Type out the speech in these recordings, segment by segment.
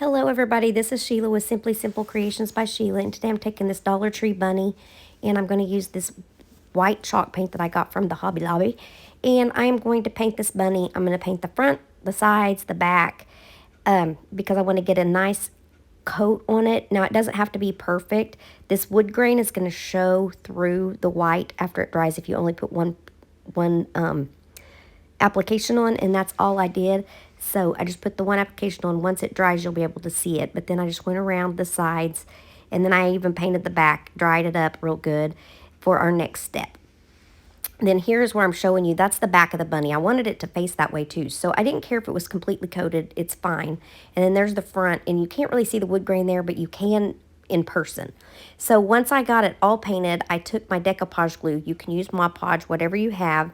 Hello everybody, this is Sheila with Simply Simple Creations by Sheila, and today I'm taking this Dollar Tree bunny and I'm going to use this white chalk paint that I got from the Hobby Lobby, and I am going to paint this bunny. I'm going to paint the front, the sides, the back, because I want to get a nice coat on it. Now it doesn't have to be perfect. This wood grain is going to show through the white after it dries if you only put one application on, and that's all I did. So I just put the one application on. Once it dries, you'll be able to see it. But then I just went around the sides, and then I even painted the back, dried it up real good for our next step. Then here's where I'm showing you, that's the back of the bunny. I wanted it to face that way too, so I didn't care if it was completely coated, it's fine. And then there's the front, and you can't really see the wood grain there, but you can in person. So once I got it all painted, I took my decoupage glue. You can use Mod Podge, whatever you have,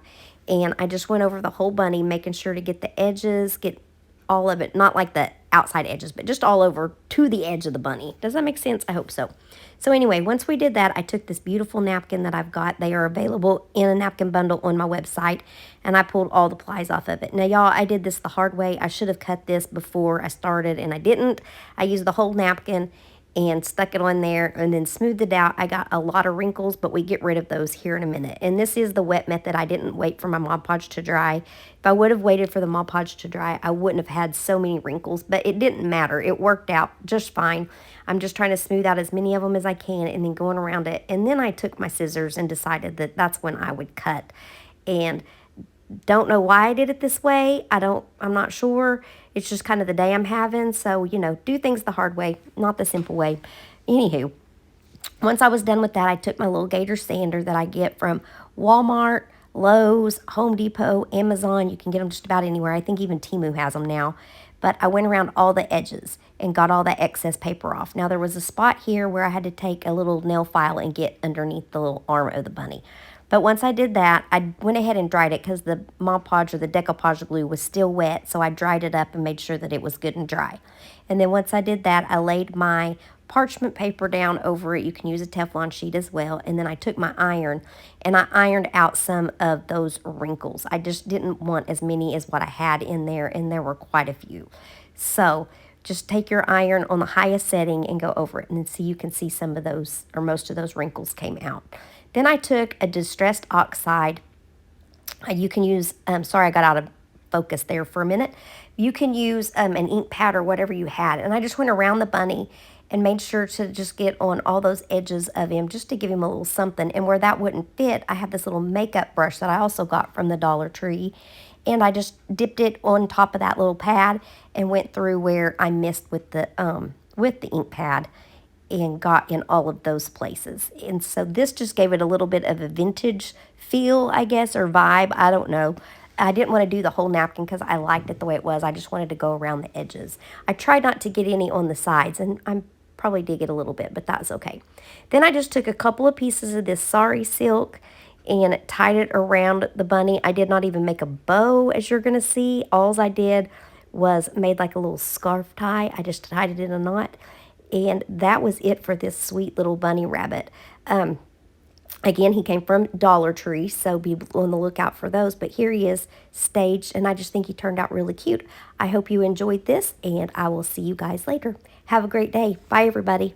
and I just went over the whole bunny, making sure to get the edges, get all of it, not like the outside edges, but just all over to the edge of the bunny. Does that make sense? I hope so. So anyway, once we did that, I took this beautiful napkin that I've got. They are available in a napkin bundle on my website, and I pulled all the plies off of it. Now, y'all, I did this the hard way. I should have cut this before I started, and I didn't. I used the whole napkin and stuck it on there and then smoothed it out. I got a lot of wrinkles, but we get rid of those here in a minute. And this is the wet method. I didn't wait for my Mod Podge to dry. If I would have waited for the Mod Podge to dry, I wouldn't have had so many wrinkles, but it didn't matter. It worked out just fine. I'm just trying to smooth out as many of them as I can and then going around it. And then I took my scissors and decided that that's when I would cut. And don't know why I did it this way. I'm not sure. It's just kind of the day I'm having. So, you know, do things the hard way, not the simple way. Anywho, once I was done with that, I took my little gator sander that I get from Walmart, Lowe's, Home Depot, Amazon. You can get them just about anywhere. I think even Temu has them now. But I went around all the edges and got all that excess paper off. Now, there was a spot here where I had to take a little nail file and get underneath the little arm of the bunny. But once I did that, I went ahead and dried it because the Mod Podge or the decoupage glue was still wet. So I dried it up and made sure that it was good and dry. And then once I did that, I laid my parchment paper down over it. You can use a Teflon sheet as well. And then I took my iron and I ironed out some of those wrinkles. I just didn't want as many as what I had in there, and there were quite a few. So just take your iron on the highest setting and go over it, and then see, you can see some of those, or most of those wrinkles came out. Then I took a distressed oxide. You can use, sorry I got out of focus there for a minute. You can use an ink pad or whatever you had. And I just went around the bunny and made sure to just get on all those edges of him just to give him a little something. And where that wouldn't fit, I have this little makeup brush that I also got from the Dollar Tree. And I just dipped it on top of that little pad and went through where I missed with the ink pad and got in all of those places. And so this just gave it a little bit of a vintage feel, I guess, or vibe. I don't know. I didn't want to do the whole napkin because I liked it the way it was. I just wanted to go around the edges. I tried not to get any on the sides, and I probably did get a little bit, but that's okay. Then I just took a couple of pieces of this sari silk and tied it around the bunny. I did not even make a bow, as you're going to see. All I did was made like a little scarf tie. I just tied it in a knot. And that was it for this sweet little bunny rabbit. Again, he came from Dollar Tree, so be on the lookout for those. But here he is staged, and I just think he turned out really cute. I hope you enjoyed this, and I will see you guys later. Have a great day. Bye, everybody.